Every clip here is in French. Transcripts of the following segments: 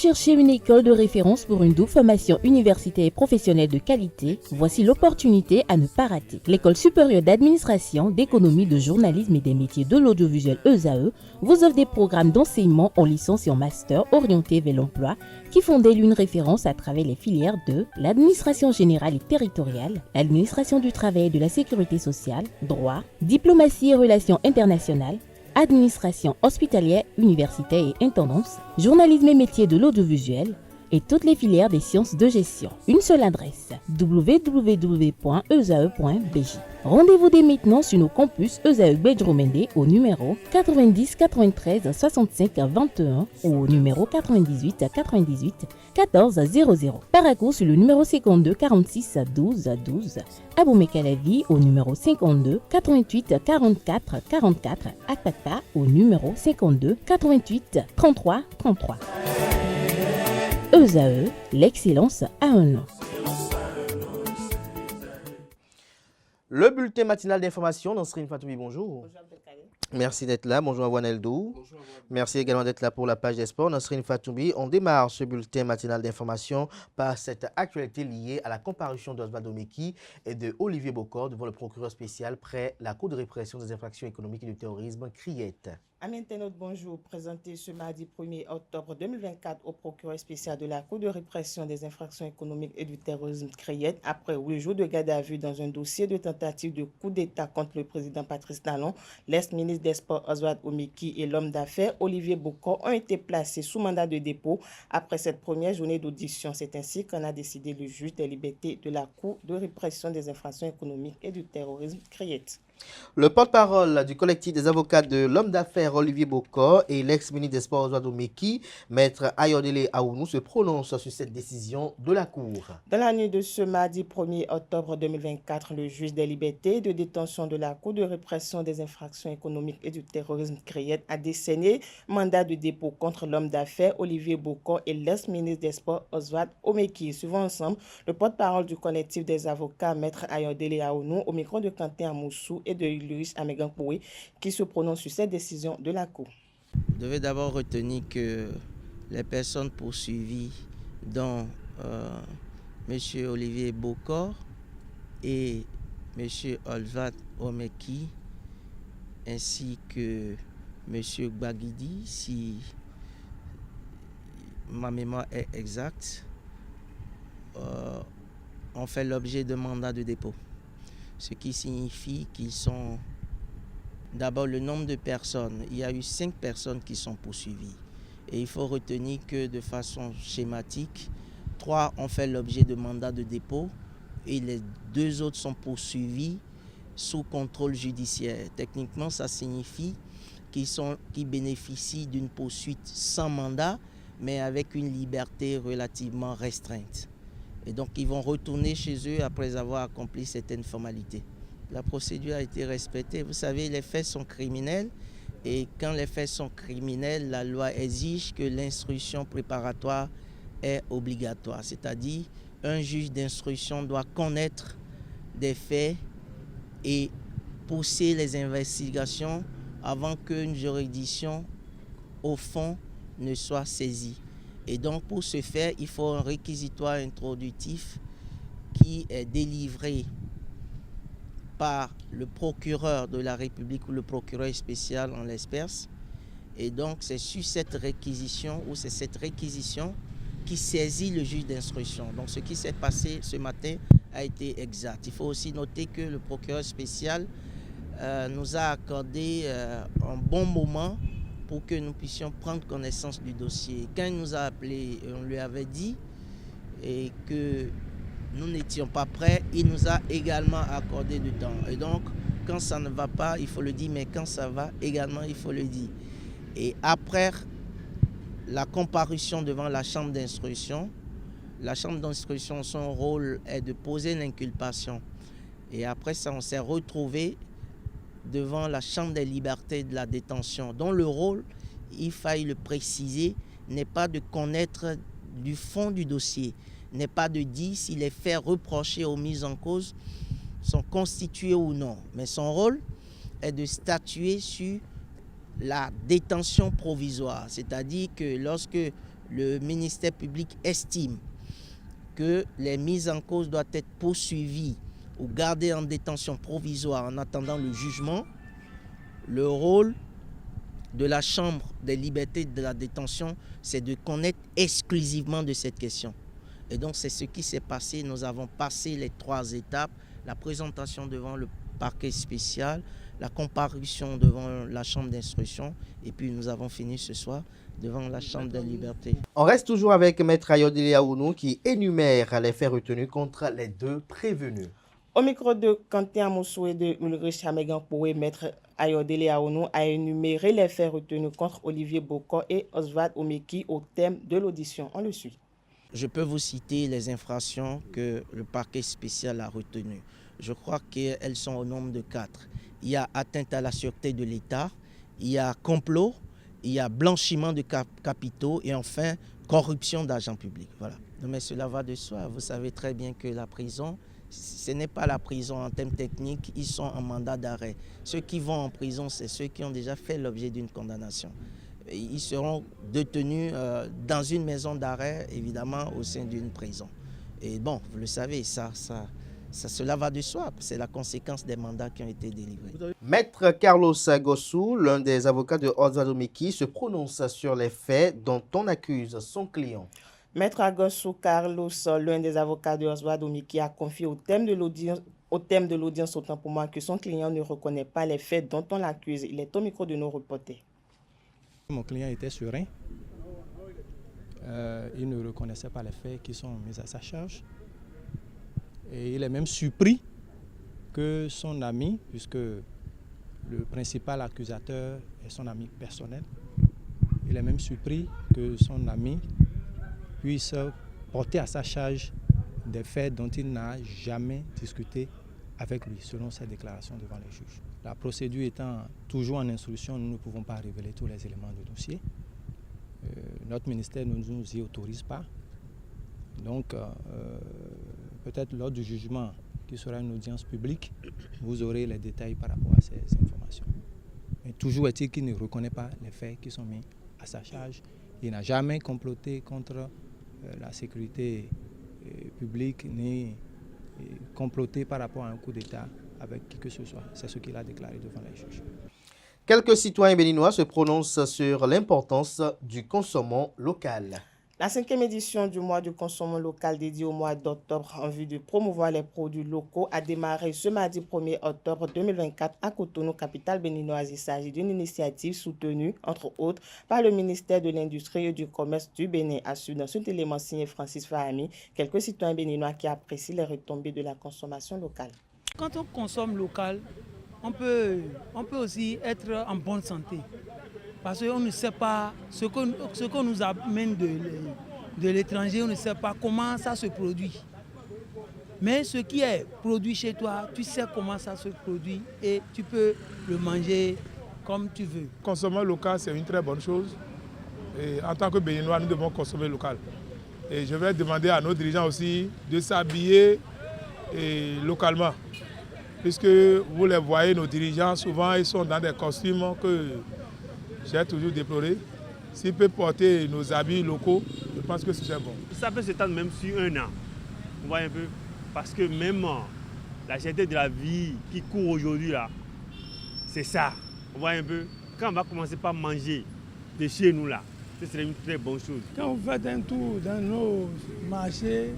cherchez une école de référence pour une double formation universitaire et professionnelle de qualité? Voici l'opportunité à ne pas rater. L'École supérieure d'administration, d'économie, de journalisme et des métiers de l'audiovisuel ESAE vous offre des programmes d'enseignement en licence et en master orientés vers l'emploi qui font d'elle une référence à travers les filières de l'administration générale et territoriale, l'administration du travail et de la sécurité sociale, droit, diplomatie et relations internationales, administration hospitalière, universitaire et intendance, journalisme et métiers de l'audiovisuel et toutes les filières des sciences de gestion. Une seule adresse, www.esae.bj. Rendez-vous dès maintenant sur nos campus ESAE Bedjromende au numéro 90 93 65 21 ou au numéro 98 98 14 00. Paracourt sur le numéro 52 46 12 12. Aboumé-Calavi au numéro 52 88 44 44. Akpata au numéro 52 88 33 33. ESAE, l'excellence à un nom. Le bulletin matinal d'information, Nasrine Fatoumi, bonjour. Merci d'être là. Bonjour à Waneldou. Merci également d'être là pour la page des sports. Nasrine Fatoumi, on démarre ce bulletin matinal d'information par cette actualité liée à la comparution d'Osvaldo Meki et de Olivier Bokor devant le procureur spécial près la Cour de répression des infractions économiques et du terrorisme, CRIET. Amis internautes, bonjour. Présenté ce mardi 1er octobre 2024 au procureur spécial de la Cour de répression des infractions économiques et du terrorisme CRIET après 8 jours de garde à vue dans un dossier de tentative de coup d'État contre le président Patrice Talon, l'ex-ministre des Sports Osvaldo Meki et l'homme d'affaires Olivier Bokor ont été placés sous mandat de dépôt après cette première journée d'audition. C'est ainsi qu'en a décidé le juge des libertés de la Cour de répression des infractions économiques et du terrorisme CRIET. Le porte-parole du collectif des avocats de l'homme d'affaires Olivier Bokor et l'ex-ministre des Sports Osvaldo Meki, maître Ayodele Aounou, se prononcent sur cette décision de la Cour. Dans la nuit de ce mardi 1er octobre 2024, le juge des libertés et de détention de la Cour de répression des infractions économiques et du terrorisme CRIET a décerné mandat de dépôt contre l'homme d'affaires Olivier Bokor et l'ex-ministre des Sports Osvaldo Meki. Suivons ensemble le porte-parole du collectif des avocats, maître Ayodele Aounou, au micro de Quentin Amoussou et de Louis Amegankoué, qui se prononce sur cette décision de la Cour. Vous devez d'abord retenir que les personnes poursuivies, dont M. Olivier Bokor et M. Osvaldo Meki, ainsi que M. Gbagidi, si ma mémoire est exacte, ont fait l'objet de mandat de dépôt. Ce qui signifie qu'ils sont d'abord le nombre de personnes. Il y a eu 5 personnes qui sont poursuivies. Et il faut retenir que de façon schématique, 3 ont fait l'objet de mandat de dépôt et les 2 autres sont poursuivis sous contrôle judiciaire. Techniquement, ça signifie qu'ils bénéficient d'une poursuite sans mandat, mais avec une liberté relativement restreinte. Et donc, ils vont retourner chez eux après avoir accompli certaines formalités. La procédure a été respectée. Vous savez, les faits sont criminels. Et quand les faits sont criminels, la loi exige que l'instruction préparatoire est obligatoire. C'est-à-dire, un juge d'instruction doit connaître des faits et pousser les investigations avant qu'une juridiction, au fond, ne soit saisie. Et donc, pour ce faire, il faut un réquisitoire introductif qui est délivré par le procureur de la République ou le procureur spécial en l'espèce. Et donc, c'est sur cette réquisition ou c'est cette réquisition qui saisit le juge d'instruction. Donc, ce qui s'est passé ce matin a été exact. Il faut aussi noter que le procureur spécial nous a accordé un bon moment pour que nous puissions prendre connaissance du dossier. Quand il nous a appelés, on lui avait dit et que nous n'étions pas prêts, il nous a également accordé du temps. Et donc, quand ça ne va pas, il faut le dire, mais quand ça va, également, il faut le dire. Et après la comparution devant la chambre d'instruction, son rôle est de poser l'inculpation. Et après ça, on s'est retrouvé devant la chambre des libertés de la détention, dont le rôle, il faille le préciser, n'est pas de connaître du fond du dossier, n'est pas de dire si les faits reprochés aux mises en cause sont constitués ou non. Mais son rôle est de statuer sur la détention provisoire. C'est-à-dire que lorsque le ministère public estime que les mises en cause doivent être poursuivies ou gardées en détention provisoire en attendant le jugement, le rôle de la Chambre des libertés de la détention, c'est de connaître exclusivement de cette question. Et donc c'est ce qui s'est passé. Nous avons passé les 3 étapes, la présentation devant le parquet spécial, la comparution devant la Chambre d'instruction, et puis nous avons fini ce soir devant la Chambre des libertés. On reste toujours avec Maître Ayodele Aounou qui énumère les faits retenus contre les 2 prévenus. Au micro de Quentin Amoussou et de Ulrich Amegankoué, Maître Ayodele Aounou a énuméré les faits retenus contre Olivier Bokor et Oswald Omeki au thème de l'audition. On le suit. Je peux vous citer les infractions que le parquet spécial a retenues. Je crois qu'elles sont au nombre de 4. Il y a atteinte à la sûreté de l'État, il y a complot, il y a blanchiment de capitaux et enfin corruption d'agents publics. Voilà. Mais cela va de soi. Vous savez très bien que la prison, ce n'est pas la prison en termes techniques, ils sont en mandat d'arrêt. Ceux qui vont en prison, c'est ceux qui ont déjà fait l'objet d'une condamnation. Ils seront détenus dans une maison d'arrêt, évidemment, au sein d'une prison. Et bon, vous le savez, cela va de soi. C'est la conséquence des mandats qui ont été délivrés. Maître Carlos Gossou, l'un des avocats de Oswald Omeki, se prononce sur les faits dont on accuse son client. Maître Gossou Carlos, l'un des avocats de Oswald Omeki, a confié au thème de l'audience autant pour moi que son client ne reconnaît pas les faits dont on l'accuse. Il est au micro de nos reporters. Mon client était serein. Il ne reconnaissait pas les faits qui sont mis à sa charge. Et il est même surpris que son ami, puisque le principal accusateur est son ami personnel, il est même surpris que son ami puisse porter à sa charge des faits dont il n'a jamais discuté avec lui, selon ses déclarations devant les juges. La procédure étant toujours en instruction, nous ne pouvons pas révéler tous les éléments du dossier. Notre ministère ne nous y autorise pas. Donc, peut-être lors du jugement, qui sera une audience publique, vous aurez les détails par rapport à ces informations. Mais toujours est-il qu'il ne reconnaît pas les faits qui sont mis à sa charge. Il n'a jamais comploté contre la sécurité publique, ni comploté par rapport à un coup d'État avec qui que ce soit. C'est ce qu'il a déclaré devant les juges. Quelques citoyens béninois se prononcent sur l'importance du consommant local. La 5e édition du mois du consommant local dédié au mois d'octobre en vue de promouvoir les produits locaux a démarré ce mardi 1er octobre 2024 à Cotonou, capitale béninoise. Il s'agit d'une initiative soutenue, entre autres, par le ministère de l'Industrie et du Commerce du Bénin. Assure dans cet élément signé Francis Fahami, quelques citoyens béninois qui apprécient les retombées de la consommation locale. Quand on consomme local, on peut aussi être en bonne santé. Parce qu'on ne sait pas ce qu'on nous amène de l'étranger, on ne sait pas comment ça se produit. Mais ce qui est produit chez toi, tu sais comment ça se produit et tu peux le manger comme tu veux. Consommer local, c'est une très bonne chose. Et en tant que Béninois, nous devons consommer local. Et je vais demander à nos dirigeants aussi de s'habiller localement. Puisque vous les voyez, nos dirigeants, souvent, ils sont dans des costumes que j'ai toujours déploré. S'ils peuvent porter nos habits locaux, je pense que c'est bon. Ça peut s'étendre même sur 1 an. Vous voyez un peu? Parce que même la cherté de la vie qui court aujourd'hui, là, c'est ça. Vous voyez un peu? Quand on va commencer par manger de chez nous, là, ce serait une très bonne chose. Quand vous faites un tour dans nos marchés,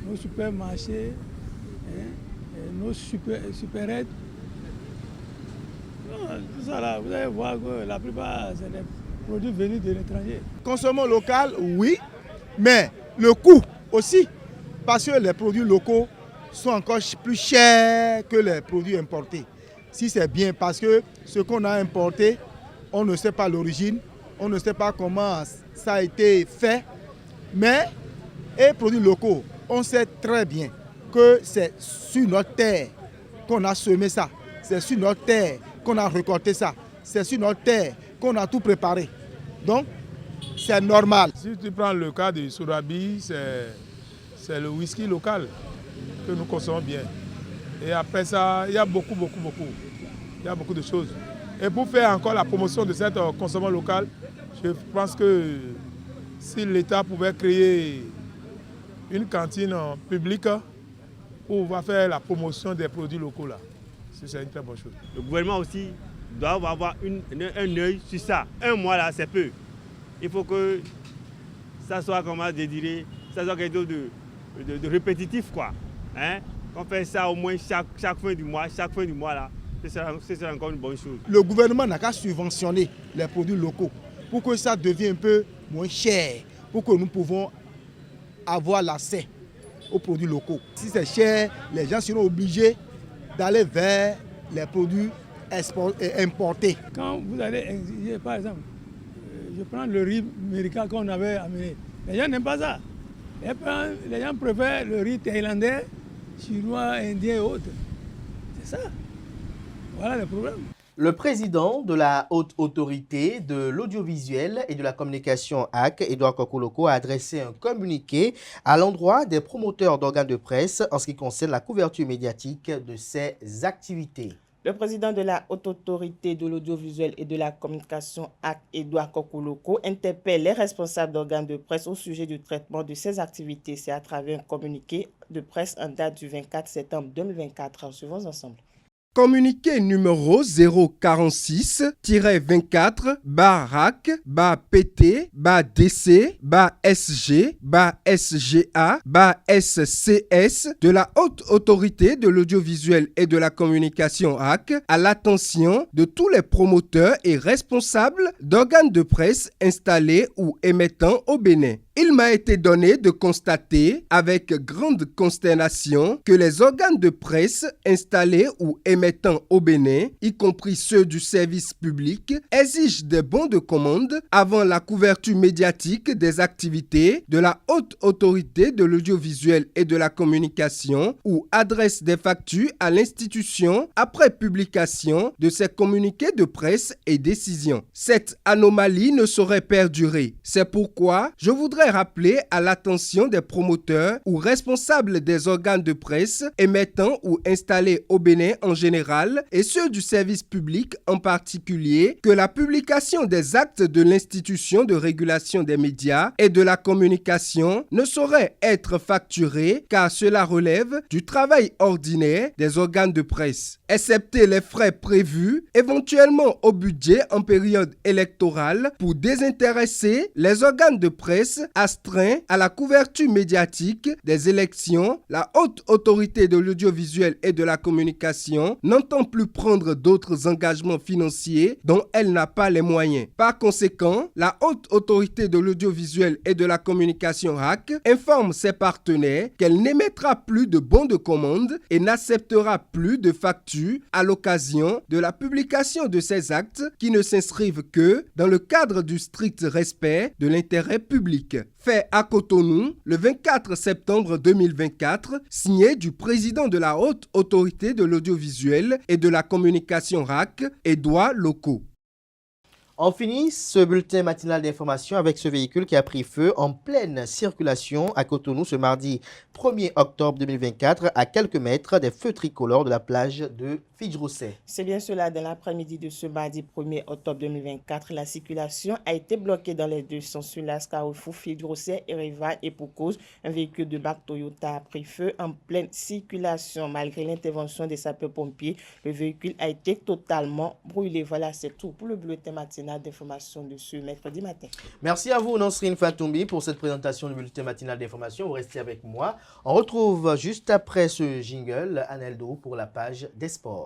nos supermarchés, nos supérettes, tout ça là, vous allez voir que la plupart, c'est des produits venus de l'étranger. Consommons local, oui, mais le coût aussi, parce que les produits locaux sont encore plus chers que les produits importés. Si c'est bien, parce que ce qu'on a importé, on ne sait pas l'origine, on ne sait pas comment ça a été fait, mais les produits locaux, on sait très bien que c'est sur notre terre qu'on a semé ça, c'est sur notre terre qu'on a récolté ça, c'est sur notre terre qu'on a tout préparé. Donc, c'est normal. Si tu prends le cas du Sorabi, c'est le whisky local que nous consommons bien. Et après ça, il y a beaucoup. Il y a beaucoup de choses. Et pour faire encore la promotion de cette consommation locale, je pense que si l'État pouvait créer une cantine publique où on va faire la promotion des produits locaux là. C'est une très bonne chose. Le gouvernement aussi doit avoir un œil sur ça. Un mois là, c'est peu. Il faut que ça soit, comment dire, ça soit quelque chose de répétitif, quoi. Hein? On fait ça au moins chaque fin du mois là, c'est encore une bonne chose. Le gouvernement n'a qu'à subventionner les produits locaux pour que ça devienne un peu moins cher, pour que nous pouvons avoir l'accès aux produits locaux. Si c'est cher, les gens seront obligés d'aller vers les produits importés. Quand vous allez exiger, par exemple, je prends le riz américain qu'on avait amené, les gens n'aiment pas ça. Les gens préfèrent le riz thaïlandais, chinois, indien et autres. C'est ça. Voilà le problème. Le président de la Haute Autorité de l'Audiovisuel et de la Communication AC, Edouard Kokoloko, a adressé un communiqué à l'endroit des promoteurs d'organes de presse en ce qui concerne la couverture médiatique de ces activités. Le président de la Haute Autorité de l'Audiovisuel et de la Communication AC, Edouard Kokoloko, interpelle les responsables d'organes de presse au sujet du traitement de ces activités. C'est à travers un communiqué de presse en date du 24 septembre 2024. Suivons ensemble. Communiqué numéro 046-RAC-PT-DC-SG-SGA-SCS de la Haute Autorité de l'Audiovisuel et de la Communication AC à l'attention de tous les promoteurs et responsables d'organes de presse installés ou émettant au Bénin. Il m'a été donné de constater avec grande consternation que les organes de presse installés ou émettant au Bénin, y compris ceux du service public, exigent des bons de commande avant la couverture médiatique des activités de la Haute Autorité de l'Audiovisuel et de la Communication ou adressent des factures à l'institution après publication de ces communiqués de presse et décisions. Cette anomalie ne saurait perdurer. C'est pourquoi je voudrais rappeler à l'attention des promoteurs ou responsables des organes de presse émettant ou installés au Bénin en général et ceux du service public en particulier que la publication des actes de l'institution de régulation des médias et de la communication ne saurait être facturée car cela relève du travail ordinaire des organes de presse. Excepté les frais prévus éventuellement au budget en période électorale pour désintéresser les organes de presse astreints à la couverture médiatique des élections, la Haute Autorité de l'Audiovisuel et de la Communication n'entend plus prendre d'autres engagements financiers dont elle n'a pas les moyens. Par conséquent, la Haute Autorité de l'Audiovisuel et de la Communication AC informe ses partenaires qu'elle n'émettra plus de bons de commande et n'acceptera plus de factures à l'occasion de la publication de ces actes qui ne s'inscrivent que dans le cadre du strict respect de l'intérêt public. Fait à Cotonou le 24 septembre 2024, signé du président de la Haute Autorité de l'Audiovisuel et de la Communication AC, Edouard Loko. On finit ce bulletin matinal d'information avec ce véhicule qui a pris feu en pleine circulation à Cotonou ce mardi 1er octobre 2024 à quelques mètres des feux tricolores de la plage de Fidjrousset. C'est bien cela, dans l'après-midi de ce mardi 1er octobre 2024, la circulation a été bloquée dans les deux sens sur l'As Carrefour Fidjrousset et Rival et pour cause, un véhicule de marque Toyota a pris feu en pleine circulation. Malgré l'intervention des sapeurs-pompiers, le véhicule a été totalement brûlé. Voilà, c'est tout pour le bulletin matinal d'information de ce mercredi matin. Merci à vous, Nosrine Fatoumbi, pour cette présentation du bulletin matinal d'information. Vous restez avec moi. On retrouve juste après ce jingle Aneldo pour la page des sports.